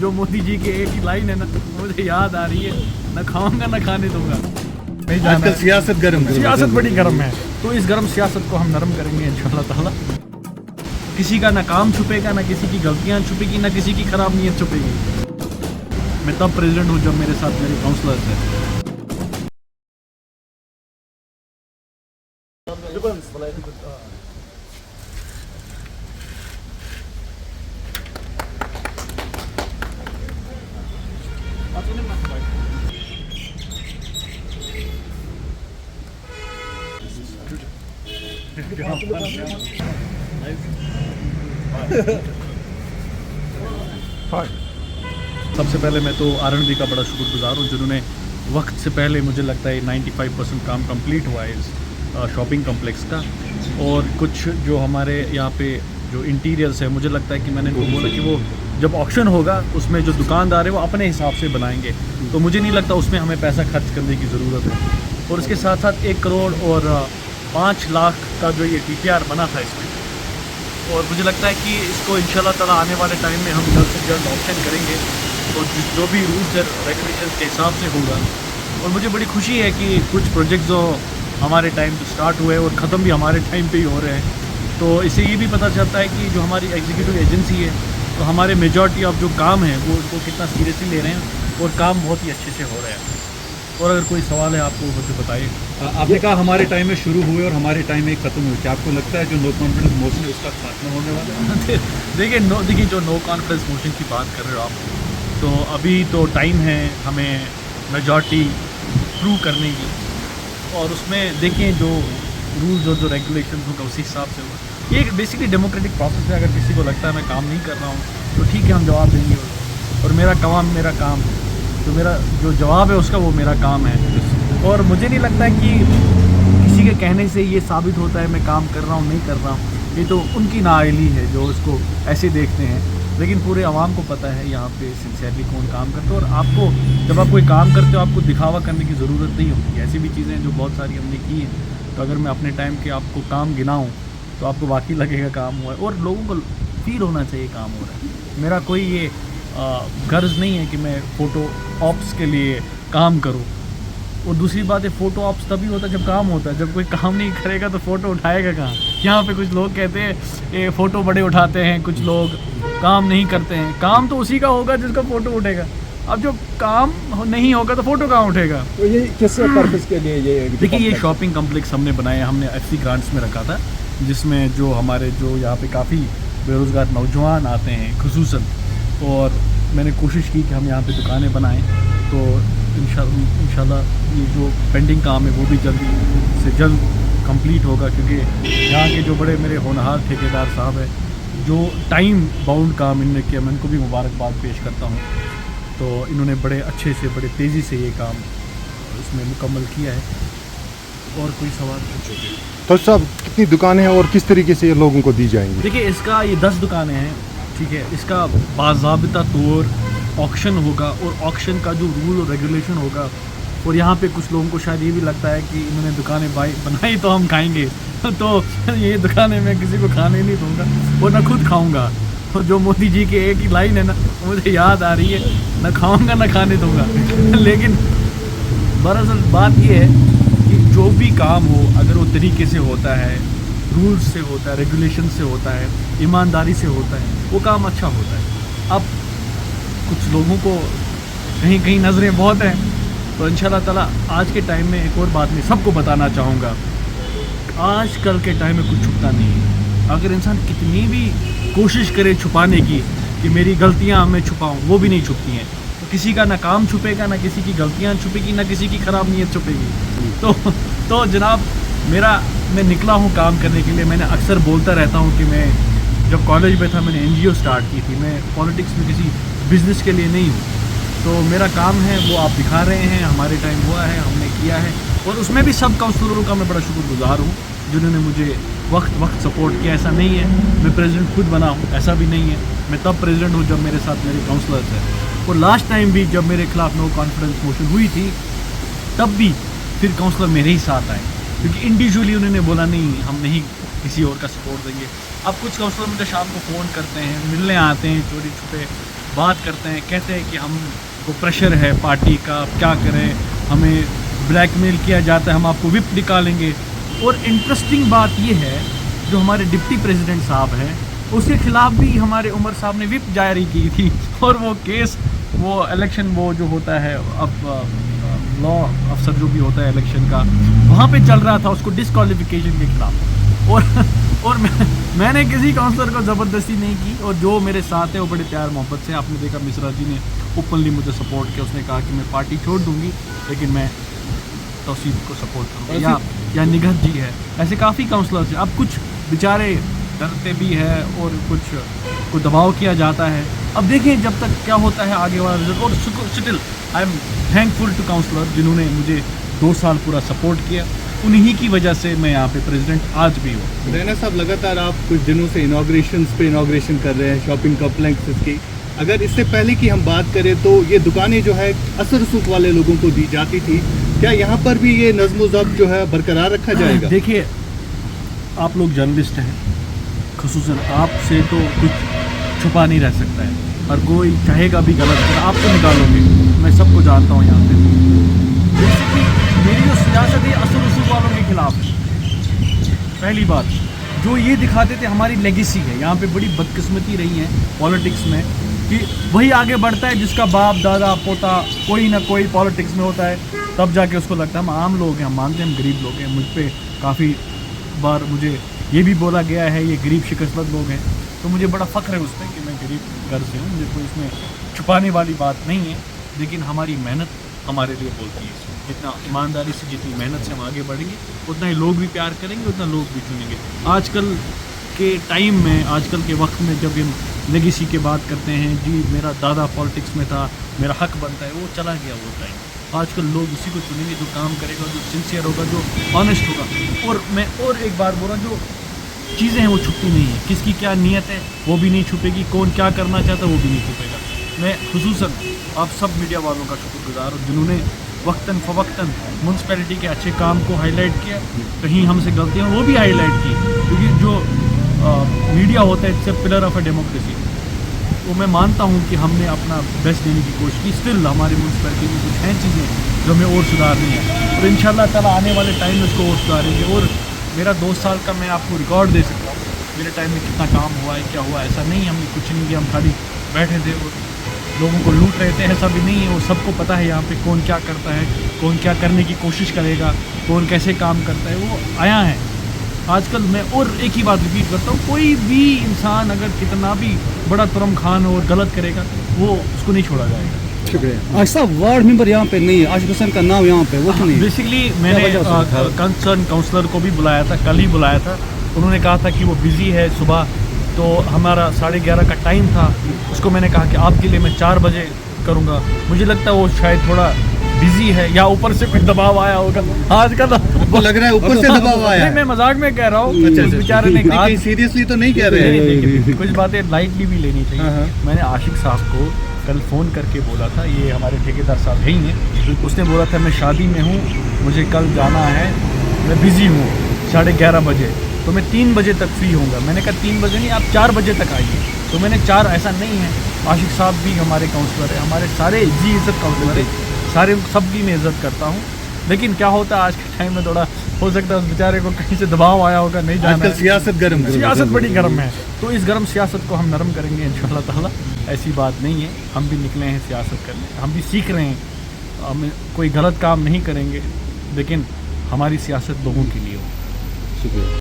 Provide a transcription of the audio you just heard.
जो मोदी जी की एक ही लाइन है ना, मुझे याद आ रही है, न खाऊंगा न खाने दूंगा। आजकल सियासत गर्म है, सियासत बड़ी गर्म है, तो इस गर्म सियासत को हम नरम करेंगे इंशाल्लाह ताला। किसी का ना काम छुपेगा, ना किसी की गलतियां छुपेगी, ना किसी की खराब नीयत छुपेगी। मैं तब प्रेसिडेंट हूँ जब मेरे साथ मेरे काउंसलर्स हैं। सबसे पहले मैं तो R&B का बड़ा शुक्रगुजार हूँ जिन्होंने वक्त से पहले, मुझे लगता है 95% काम कंप्लीट हुआ है इस शॉपिंग कम्प्लेक्स का। और कुछ जो हमारे यहाँ पे जो इंटीरियर्स है, मुझे लगता है कि मैंने उनको बोला कि वो जब ऑक्शन होगा उसमें जो दुकानदार है वो अपने हिसाब से बनाएंगे, तो मुझे नहीं लगता उसमें हमें पैसा खर्च करने की ज़रूरत है। और इसके साथ साथ 1 करोड़ और 5 लाख का जो ये TPR बना था इसमें, और मुझे लगता है कि इसको इंशाल्लाह ताला आने वाले टाइम में हम जल्द से जल्द ऑप्शन करेंगे, तो जो भी रूल्स और रेगुलेशन के हिसाब से होगा। और मुझे बड़ी खुशी है कि कुछ प्रोजेक्ट जो हमारे टाइम पे स्टार्ट हुए और ख़त्म भी हमारे टाइम पे ही हो रहे हैं, तो इससे ये भी पता चलता है कि जो हमारी एग्जीक्यूटिव एजेंसी है, तो हमारे मेजॉरिटी ऑफ जो काम है वो उनको कितना सीरियसली ले रहे हैं और काम बहुत ही अच्छे से हो रहे हैं। और अगर कोई सवाल है आपको मुझे बताइए। आपने कहा हमारे टाइम में शुरू हुए और हमारे टाइम में खत्म हुए, क्या आपको लगता है जो नो कॉन्फिडेंस मोशन है उसका खात्मा होने वाला है? देखिए जो नो कॉन्फिडेंस मोशन की बात कर रहे हो आप, तो अभी तो टाइम है हमें मेजॉरिटी प्रूव करने की, और उसमें देखिए जो रूल्स और जो रेगुलेशन होगा उसी हिसाब से होगा। ये बेसिकली डेमोक्रेटिक प्रोसेस है। अगर किसी को लगता है मैं काम नहीं कर रहा हूँ तो ठीक है, हम जवाब देंगे, और मेरा काम है, तो मेरा जो जवाब है उसका वो मेरा काम है। और मुझे नहीं लगता है कि किसी के कहने से ये साबित होता है मैं काम कर रहा हूँ नहीं कर रहा हूँ, ये तो उनकी नाअहली है जो उसको ऐसे देखते हैं। लेकिन पूरे आवाम को पता है यहाँ पे सिंसियरली कौन काम करता है, और आपको जब आप कोई काम करते हो आपको दिखावा करने की ज़रूरत नहीं होती। ऐसी भी चीज़ें हैं जो बहुत सारी हमने की हैं, तो अगर मैं अपने टाइम के आपको काम गिनाऊँ तो आपको वाकई लगेगा काम हुआ है, और लोगों को फील होना चाहिए काम हो रहा है। मेरा कोई ये गर्ज नहीं है कि मैं फ़ोटो ऑप्स के लिए काम करूं। और दूसरी बात है, फ़ोटो ऑप्स तभी होता है जब काम होता है। जब कोई काम नहीं करेगा तो फ़ोटो उठाएगा कहाँ? यहाँ पे कुछ लोग कहते हैं ये फ़ोटो बड़े उठाते हैं, कुछ लोग काम नहीं करते हैं। काम तो उसी का होगा जिसका फ़ोटो उठेगा। अब जो काम नहीं होगा तो फ़ोटो कहाँ उठेगा? तो ये किस पर्पज़ के लिए ये? देखिए ये शॉपिंग कम्प्लेक्स हमने बनाया, हमने FC ग्रांट्स में रखा था, जिसमें जो हमारे जो यहाँ पे काफ़ी बेरोज़गार नौजवान आते हैं खुसूसन, और मैंने कोशिश की कि हम यहाँ पे दुकानें बनाएं। तो इंशाल्लाह ये जो पेंडिंग काम है वो भी जल्दी से जल्द कंप्लीट होगा, क्योंकि यहाँ के जो बड़े मेरे होनहार ठेकेदार साहब हैं, जो टाइम बाउंड काम इन्होंने किया, मैं इनको भी मुबारकबाद पेश करता हूँ। तो इन्होंने बड़े अच्छे से, बड़े तेज़ी से ये काम इसमें मुकम्मल किया है। और कोई सवाल? तो साहब कितनी दुकानें हैं और किस तरीके से ये लोगों को दी जाएंगी? देखिए इसका ये 10 दुकानें हैं, ठीक है। इसका बाज़ाबिता तौर ऑक्शन होगा, और ऑक्शन का जो रूल और रेगुलेशन होगा, और यहाँ पे कुछ लोगों को शायद ये भी लगता है कि इन्होंने दुकानें बनाई तो हम खाएंगे तो ये दुकानें मैं किसी को खाने नहीं दूँगा और ना खुद खाऊँगा। और जो मोदी जी की एक ही लाइन है ना, मुझे याद आ रही है, ना खाऊँगा ना खाने दूँगा। लेकिन दरअसल बात ये है कि जो भी काम हो, अगर वो तरीके से होता है, रूल्स से होता है, रेगुलेशन से होता है, ईमानदारी से होता है, वो काम अच्छा होता है। अब कुछ लोगों को कहीं कहीं नज़रें बहुत हैं, तो इंशाल्लाह ताला आज के टाइम में एक और बात मैं सबको बताना चाहूँगा, आज कल के टाइम में कुछ छुपता नहीं है। अगर इंसान कितनी भी कोशिश करे छुपाने की कि मेरी गलतियाँ मैं छुपाऊँ, वो भी नहीं छुपती हैं। तो किसी का ना काम छुपेगा, ना किसी की गलतियाँ छुपेगी, ना किसी की ख़राब नीयत छुपेगी। तो जनाब मैं निकला हूँ काम करने के लिए। मैंने अक्सर बोलता रहता हूँ कि मैं जब कॉलेज में था मैंने NGO स्टार्ट की थी। मैं पॉलिटिक्स में किसी बिज़नेस के लिए नहीं हूँ, तो मेरा काम है वो आप दिखा रहे हैं। हमारे टाइम हुआ है, हमने किया है, और उसमें भी सब काउंसलरों का मैं बड़ा शुक्रगुजार हूँ जिन्होंने मुझे वक्त सपोर्ट किया। ऐसा नहीं है मैं प्रेसिडेंट खुद बना हूँ, ऐसा भी नहीं है। मैं तब प्रेसिडेंट हूँ जब मेरे साथ मेरे काउंसलर्स हैं। और लास्ट टाइम भी जब मेरे खिलाफ नो कॉन्फिडेंस मोशन हुई थी, तब भी फिर काउंसलर मेरे ही साथ आए, क्योंकि इंडिविजुअली उन्होंने बोला नहीं हम नहीं किसी और का सपोर्ट देंगे। अब कुछ काउंसलर मुझे शाम को फ़ोन करते हैं, मिलने आते हैं चोरी छुपे, बात करते हैं, कहते हैं कि हमको प्रेशर है पार्टी का, अब क्या करें, हमें ब्लैकमेल किया जाता है, हम आपको विप निकालेंगे। और इंटरेस्टिंग बात ये है, जो हमारे डिप्टी प्रेसिडेंट साहब हैं उसके खिलाफ भी हमारे उमर साहब ने विप जारी की थी, और वो केस, वो इलेक्शन, वो जो होता है अब लॉ अफसर जो भी होता है इलेक्शन का, वहाँ पे चल रहा था उसको डिस्क्वालिफिकेशन के खिलाफ। और मैंने किसी काउंसलर को ज़बरदस्ती नहीं की, और जो मेरे साथ है वो बड़े प्यार मोहब्बत से, आपने देखा मिश्रा जी ने ओपनली मुझे सपोर्ट किया, उसने कहा कि मैं पार्टी छोड़ दूंगी लेकिन मैं तौसीफ को सपोर्ट करूँगा, या निगहत जी है, ऐसे काफ़ी काउंसलर्स हैं। अब कुछ बेचारे डरते भी है और कुछ को दबाव किया जाता है। अब देखें जब तक क्या होता है आगे वाला रिजल्ट। और still I am thankful to counsellor जिन्होंने मुझे 2 साल पूरा सपोर्ट किया, उन्हीं की वजह से मैं यहाँ पे प्रेसिडेंट आज भी हूँ। रैना साहब, लगातार आप कुछ दिनों से इनाग्रेशन कर रहे हैं शॉपिंग कॉम्प्लेक्सेस की। अगर इससे पहले की हम बात करें तो ये दुकानें जो है असर रसूख वाले लोगों को दी जाती थी, क्या यहाँ पर भी ये नज़्म ज़ब्त जो है बरकरार रखा जाएगा? देखिए, आप लोग जर्नलिस्ट हैं, खुसूसन आपसे तो कुछ छुपा नहीं रह सकता है, और कोई चाहेगा भी गलत कर, आप तो निकालोगे, मैं सबको जानता हूँ यहाँ पे। बेसिकली मेरी जो सियासत है असर रसूख वालों के खिलाफ है। पहली बात, जो ये दिखाते थे हमारी लेगेसी है, यहाँ पे बड़ी बदकिस्मती रही है पॉलिटिक्स में कि वही आगे बढ़ता है जिसका बाप दादा पोता कोई ना कोई पॉलिटिक्स में होता है, तब जाके उसको लगता है हम आम लोग हैं, हम मानते हैं हम गरीब लोग हैं। मुझ पर काफ़ी बार मुझे ये भी बोला गया है ये गरीब शिकस्त लोग हैं, तो मुझे बड़ा फ़ख्र है उस पर कि मैं गरीब घर से हूँ, मुझे कोई इसमें छुपाने वाली बात नहीं है। लेकिन हमारी मेहनत हमारे लिए बोलती है, जितना ईमानदारी से, जितनी मेहनत से हम आगे बढ़ेंगे उतना ही लोग भी प्यार करेंगे, उतना लोग भी चुनेंगे। आजकल के टाइम में, आजकल के वक्त में जब हम लेगेसी की बात करते हैं, जी मेरा दादा पॉलिटिक्स में था, मेरा हक बनता है, वो चला गया वो टाइम। आजकल लोग उसी को चुनेंगे जो काम करेगा, जो सिंसियर होगा, जो ऑनेस्ट होगा। और मैं और एक बार बोल रहा हूँ, जो चीज़ें हैं वो छुपती नहीं है, किसकी क्या नीयत है वो भी नहीं छुपेगी, कौन क्या करना चाहता है वो भी नहीं छुपेगा। मैं खुसूसन आप सब मीडिया वालों का शुक्रगुजार हूँ जिन्होंने वक्तन फ़वक्तन म्यूनसिपैलिटी के अच्छे काम को हाईलाइट किया, कहीं हमसे गलतियाँ वो भी हाईलाइट की, क्योंकि जो मीडिया होता है it's a pillar of a democracy. तो मैं मानता हूँ कि हमने अपना बेस्ट देने की कोशिश की। स्टिल हमारी म्यूनसिपैलिटी में कुछ हैं चीज़ें जो हमें और सुधारनी है, और इंशाल्लाह ताला आने वाले टाइम में उसको और सुधारेंगे। और मेरा 2 साल का मैं आपको रिकॉर्ड दे सकता हूँ, मेरे टाइम में कितना काम हुआ है, क्या हुआ। ऐसा नहीं हमने कुछ नहीं किया, हम खाली बैठे थे और लोगों को लूट रहे थे, ऐसा भी नहीं है। वो सबको पता है यहाँ पे कौन क्या करता है, कौन क्या करने की कोशिश करेगा, कौन कैसे काम करता है, वो आया है। आजकल मैं और एक ही बात रिपीट करता हूँ, कोई भी इंसान अगर कितना भी बड़ा तुरम खान हो और गलत करेगा, वो उसको नहीं छोड़ा जाएगा। शुक्रिया। आज साहब, वार्ड मेंबर यहाँ पे नहीं है, आशिक हुसैन का नाम यहाँ पे, वो क्यों नहीं है? बेसिकली मैंने कंसर्न काउंसलर को भी बुलाया था, कल ही बुलाया था, उन्होंने कहा था कि वो बिज़ी है सुबह, तो हमारा 11:30 का टाइम था, उसको मैंने कहा कि आपके लिए मैं 4 बजे करूँगा। मुझे लगता है वो शायद थोड़ा बिजी है, या ऊपर से कुछ दबाव आया होगा आजकल। आपको लग रहा है ऊपर से दबाव आया? नहीं, मैं मजाक में कह रहा हूँ, अच्छा, उस बेचारे ने कहा, सीरियसली तो नहीं कह रहे हैं, कुछ बातें लाइटली भी लेनी चाहिए। मैंने आशिक साहब को कल फ़ोन करके बोला था, ये हमारे ठेकेदार साहब यही हैं, उसने बोला था मैं शादी में हूँ, मुझे कल जाना है, मैं बिज़ी हूँ 11:30 बजे, तो मैं 3 बजे तक फ्री होऊंगा। मैंने कहा 3 बजे नहीं, आप 4 बजे तक आइए। तो मैंने 4, ऐसा नहीं है, आशिक साहब भी हमारे काउंसलर है, हमारे सारे जी इज़्ज़त काउंसलर है, सारे सब की मैं इज़्ज़त करता हूँ। लेकिन क्या होता है आज के टाइम में, थोड़ा हो सकता है उस बेचारे को कहीं से दबाव आया होगा, नहीं जाना है। सियासत गर्म है, सियासत बड़ी गर्म है, तो इस गर्म सियासत को हम नरम करेंगे इंशाअल्लाह ताला। ऐसी बात नहीं है, हम भी निकले हैं सियासत करने, हम भी सीख रहे हैं, हम कोई गलत काम नहीं करेंगे, लेकिन हमारी सियासत लोगों के लिए हो। शुक्रिया।